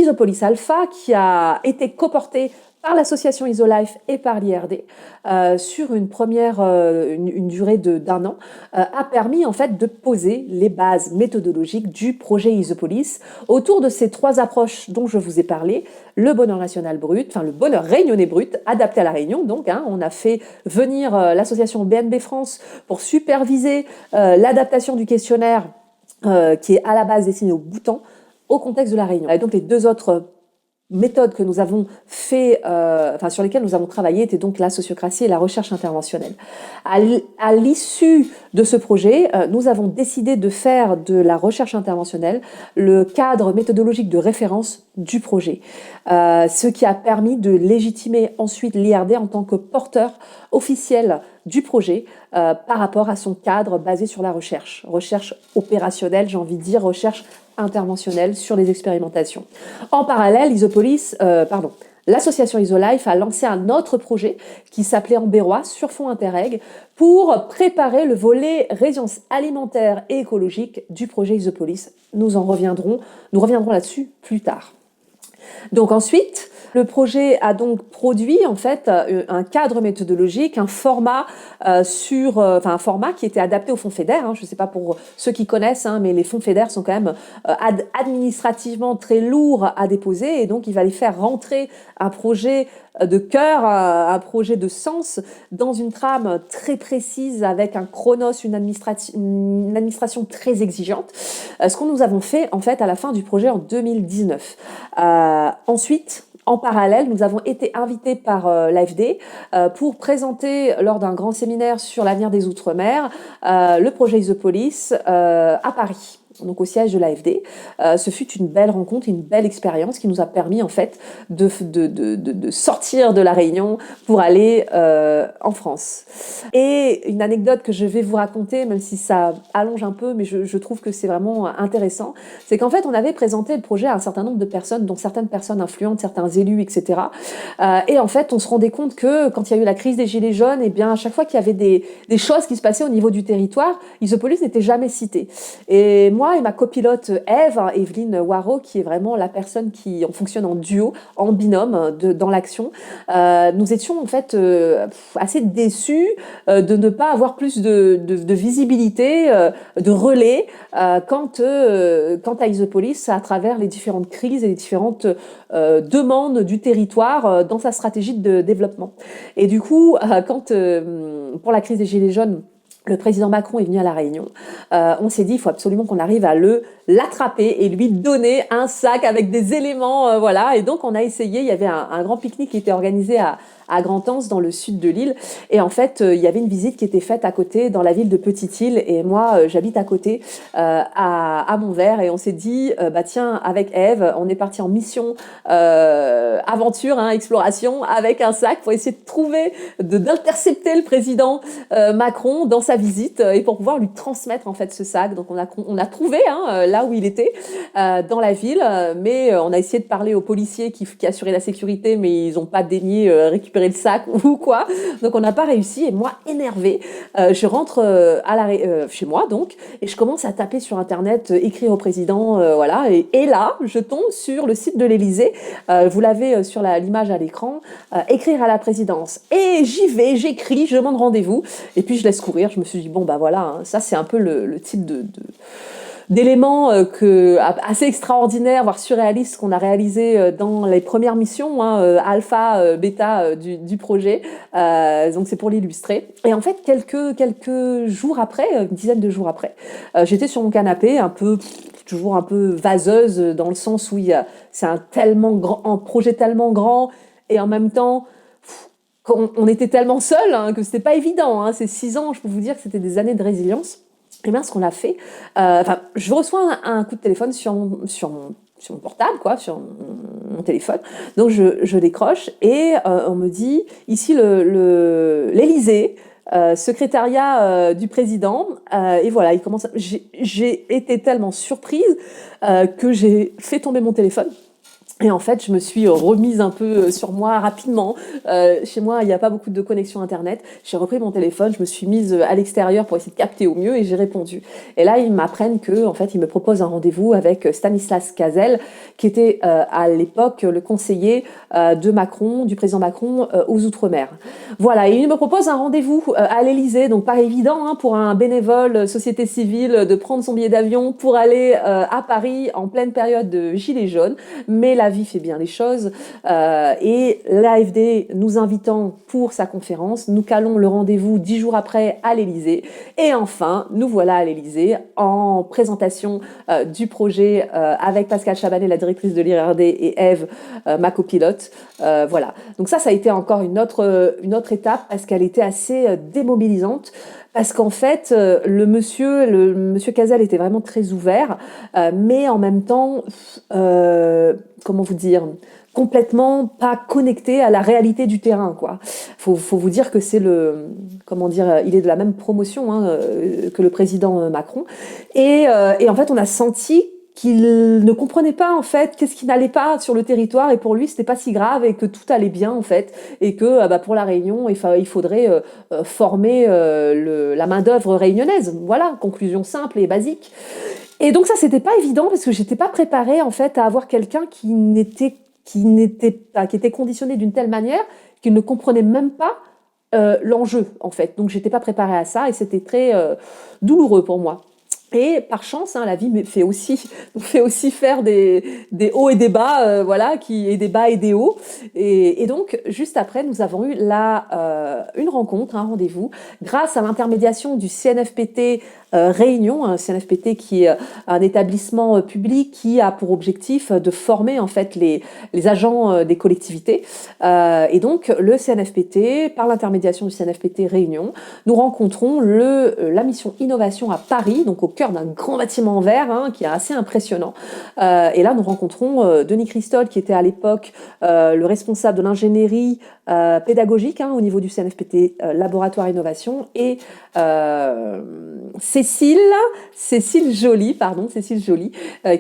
Isopolis Alpha, qui a été coporté par l'association IsoLife et par l'IRD sur une première une durée d'un an, a permis en fait de poser les bases méthodologiques du projet Isopolis autour de ces 3 approches dont je vous ai parlé: le bonheur national brut, enfin le bonheur réunionnais brut, adapté à la Réunion. Donc, on a fait venir l'association BNB France pour superviser l'adaptation du questionnaire qui est à la base destiné au Bhoutan au contexte de la Réunion. Et donc les 2 autres méthodes que nous avons fait, sur lesquelles nous avons travaillé, étaient donc la sociocratie et la recherche interventionnelle. À l'issue de ce projet, nous avons décidé de faire de la recherche interventionnelle le cadre méthodologique de référence du projet, ce qui a permis de légitimer ensuite l'IRD en tant que porteur officiel du projet par rapport à son cadre basé sur la recherche opérationnelle, j'ai envie de dire, recherche interventionnelle sur les expérimentations. En parallèle, l'association IsoLife a lancé un autre projet qui s'appelait Ambérois sur fonds Interreg pour préparer le volet résilience alimentaire et écologique du projet Isopolis. Nous reviendrons là-dessus plus tard. Donc ensuite, le projet a donc produit en fait un cadre méthodologique, un format un format qui était adapté au fonds FEDER. Je ne sais pas pour ceux qui connaissent, mais les fonds FEDER sont quand même administrativement très lourds à déposer, et donc il fallait faire rentrer un projet de cœur, un projet de sens dans une trame très précise avec un chronos, une administration très exigeante. Ce que nous avons fait en fait à la fin du projet en 2019. Ensuite, en parallèle, nous avons été invités par l'AFD pour présenter lors d'un grand séminaire sur l'avenir des Outre-mer le projet Isopolis à Paris, donc au siège de l'AFD. Ce fut une belle rencontre, une belle expérience qui nous a permis en fait de sortir de la Réunion pour aller en France. Et une anecdote que je vais vous raconter, même si ça allonge un peu, mais je trouve que c'est vraiment intéressant, c'est qu'en fait on avait présenté le projet à un certain nombre de personnes, dont certaines personnes influentes, certains élus, etc. Et en fait on se rendait compte que quand il y a eu la crise des Gilets jaunes, et bien à chaque fois qu'il y avait des choses qui se passaient au niveau du territoire, Isopolis n'était jamais cité. Et moi et ma copilote Evelyne Waro, qui est vraiment la personne qui fonctionne en duo, en binôme dans l'action, nous étions en fait assez déçus de ne pas avoir plus de visibilité, de relais quant à Isopolis à travers les différentes crises et les différentes demandes du territoire dans sa stratégie de développement. Et du coup, quand pour la crise des Gilets jaunes, le président Macron est venu à La Réunion, on s'est dit il faut absolument qu'on arrive à l'attraper et lui donner un sac avec des éléments, voilà. Et donc on a essayé, il y avait un grand pique-nique qui était organisé à Grand-Anse, dans le sud de l'île, et en fait il y avait une visite qui était faite à côté dans la ville de Petite-Île, et moi j'habite à côté à Montvert, et on s'est dit tiens, avec Eve on est parti en mission aventure, exploration, avec un sac pour essayer de trouver, d'intercepter le président Macron dans sa visite, et pour pouvoir lui transmettre en fait ce sac. Donc on a trouvé là où il était dans la ville, mais on a essayé de parler aux policiers qui assuraient la sécurité, mais ils n'ont pas daigné récupérer le sac ou quoi, donc on n'a pas réussi. Et moi, énervée, je rentre chez moi donc, et je commence à taper sur internet, écrire au président, voilà, et là je tombe sur le site de l'Élysée, vous l'avez sur l'image à l'écran, écrire à la présidence, et j'y vais, j'écris, je demande rendez-vous, et puis je laisse courir. Je me suis dit bon voilà, ça c'est un peu le type d'éléments assez extraordinaires, voire surréalistes, qu'on a réalisé dans les premières missions, alpha, bêta du projet. Donc c'est pour l'illustrer. Et en fait, quelques jours après, une dizaine de jours après, j'étais sur mon canapé, toujours un peu vaseuse, dans le sens où c'est un projet tellement grand, et en même temps, on était tellement seuls que c'était pas évident. Ces 6 ans, je peux vous dire que c'était des années de résilience. Et bien, ce qu'on a fait, je reçois un coup de téléphone sur mon portable, sur mon téléphone. Donc, je décroche, et on me dit, ici l'Élysée, secrétariat du président, et voilà, il commence. J'ai été tellement surprise que j'ai fait tomber mon téléphone. Et en fait, je me suis remise un peu sur moi rapidement. Chez moi, il n'y a pas beaucoup de connexion Internet. J'ai repris mon téléphone, je me suis mise à l'extérieur pour essayer de capter au mieux et j'ai répondu. Et là, ils m'apprennent que, en fait, ils me proposent un rendez-vous avec Stanislas Cazel, qui était à l'époque le conseiller de Macron, du président Macron aux Outre-mer. Voilà, et ils me proposent un rendez-vous à l'Élysée, donc pas évident hein, pour un bénévole société civile de prendre son billet d'avion pour aller à Paris en pleine période de gilets jaunes. Mais la vie fait bien les choses et l'AFD nous invitant pour sa conférence, nous calons le rendez-vous 10 jours après à l'Élysée et enfin nous voilà à l'Élysée en présentation du projet avec Pascal Chabannet, la directrice de l'IRD et Ève, ma copilote. Voilà, donc ça a été encore une autre étape parce qu'elle était assez démobilisante. Parce qu'en fait, le monsieur Cazel était vraiment très ouvert, mais en même temps, comment vous dire, complètement pas connecté à la réalité du terrain, quoi. Faut vous dire que c'est comment dire, il est de la même promotion hein, que le président Macron, et en fait, on a senti qu'il ne comprenait pas en fait qu'est-ce qui n'allait pas sur le territoire et pour lui c'était pas si grave et que tout allait bien en fait et que pour la Réunion il faudrait former la main d'œuvre réunionnaise. Voilà, conclusion simple et basique. Et donc ça c'était pas évident parce que j'étais pas préparée en fait à avoir quelqu'un qui était conditionné d'une telle manière qu'il ne comprenait même pas l'enjeu en fait. Donc j'étais pas préparée à ça et c'était très douloureux pour moi. Et par chance, hein, la vie fait aussi faire des hauts et des bas, voilà, et des bas et des hauts. Et donc, juste après, nous avons eu une rencontre, un rendez-vous, grâce à l'intermédiation du CNFPT Réunion, un CNFPT qui est un établissement public qui a pour objectif de former en fait les agents des collectivités. Et donc, le CNFPT, par l'intermédiation du CNFPT Réunion, nous rencontrons la mission innovation à Paris, donc au cœur d'un grand bâtiment en verre hein, qui est assez impressionnant. Et là, nous rencontrons Denis Christol, qui était à l'époque le responsable de l'ingénierie pédagogique hein, au niveau du CNFPT Laboratoire Innovation, et Cécile Joly,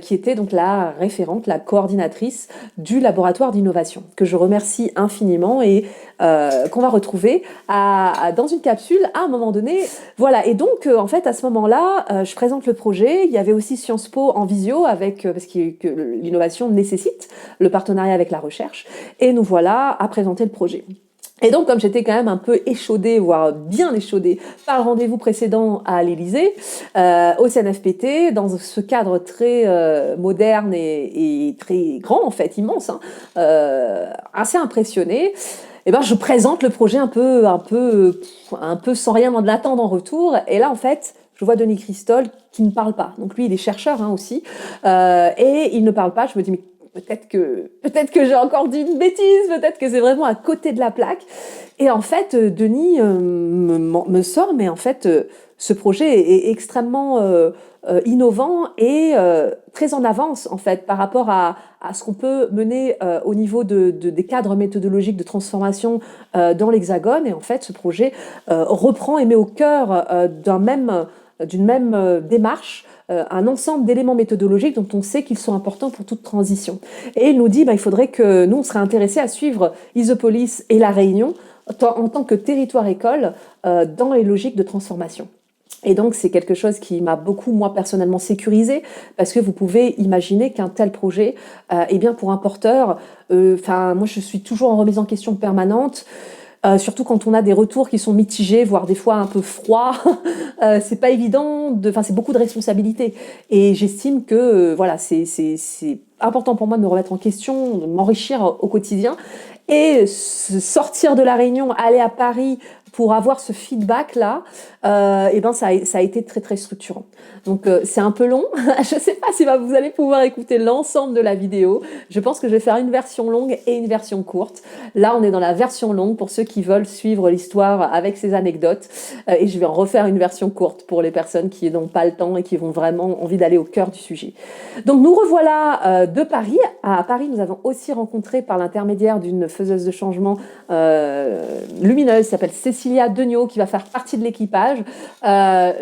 qui était donc la référente, la coordinatrice du laboratoire d'innovation, que je remercie infiniment et qu'on va retrouver dans une capsule à un moment donné. Voilà, et donc en fait à ce moment-là, je présente le projet. Il y avait aussi Sciences Po en visio parce que l'innovation nécessite le partenariat avec la recherche, et nous voilà à présenter le projet. Et donc, comme j'étais quand même un peu échaudée, voire bien échaudée, par le rendez-vous précédent à l'Élysée, au CNFPT, dans ce cadre très moderne et très grand, en fait, immense, hein, assez impressionnée, je présente le projet un peu sans rien en attendre en retour. Et là, en fait, je vois Denis Christol qui ne parle pas. Donc lui, il est chercheur hein, aussi, et il ne parle pas. Je me dis mais peut-être que j'ai encore dit une bêtise, peut-être que c'est vraiment à côté de la plaque. Et en fait, Denis me sort, mais en fait, ce projet est extrêmement innovant et très en avance en fait par rapport à ce qu'on peut mener au niveau des cadres méthodologiques de transformation dans l'Hexagone. Et en fait, ce projet reprend et met au cœur d'une même démarche un ensemble d'éléments méthodologiques dont on sait qu'ils sont importants pour toute transition. Et il nous dit il faudrait que nous, on serait intéressés à suivre Isopolis et La Réunion en tant que territoire école dans les logiques de transformation. Et donc, c'est quelque chose qui m'a beaucoup, moi, personnellement, sécurisé, parce que vous pouvez imaginer qu'un tel projet, pour un porteur, moi, je suis toujours en remise en question permanente, surtout quand on a des retours qui sont mitigés, voire des fois un peu froids. C'est pas évident, c'est beaucoup de responsabilités. Et j'estime que, c'est important pour moi de me remettre en question, de m'enrichir au quotidien. Et sortir de La Réunion, aller à Paris pour avoir ce feedback-là, ça a été très, très structurant. Donc, c'est un peu long. Je ne sais pas si vous allez pouvoir écouter l'ensemble de la vidéo. Je pense que je vais faire une version longue et une version courte. Là, on est dans la version longue pour ceux qui veulent suivre l'histoire avec ses anecdotes. Et je vais en refaire une version courte pour les personnes qui n'ont pas le temps et qui ont vraiment envie d'aller au cœur du sujet. Donc, nous revoilà de Paris. À Paris, nous avons aussi rencontré par l'intermédiaire d'une faiseuse de changement lumineuse qui s'appelle Cécilia Degnaud, qui va faire partie de l'équipage,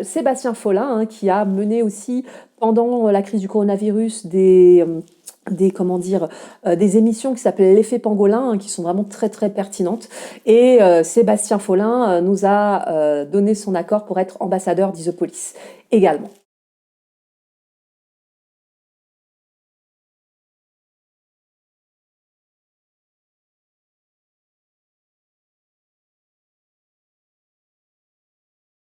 Sébastien Follin, hein, qui a mené aussi pendant la crise du coronavirus des comment dire, des émissions qui s'appellent L'effet pangolin, hein, qui sont vraiment très, très pertinentes et Sébastien Follin, nous a, donné son accord pour être ambassadeur d'Isopolis également.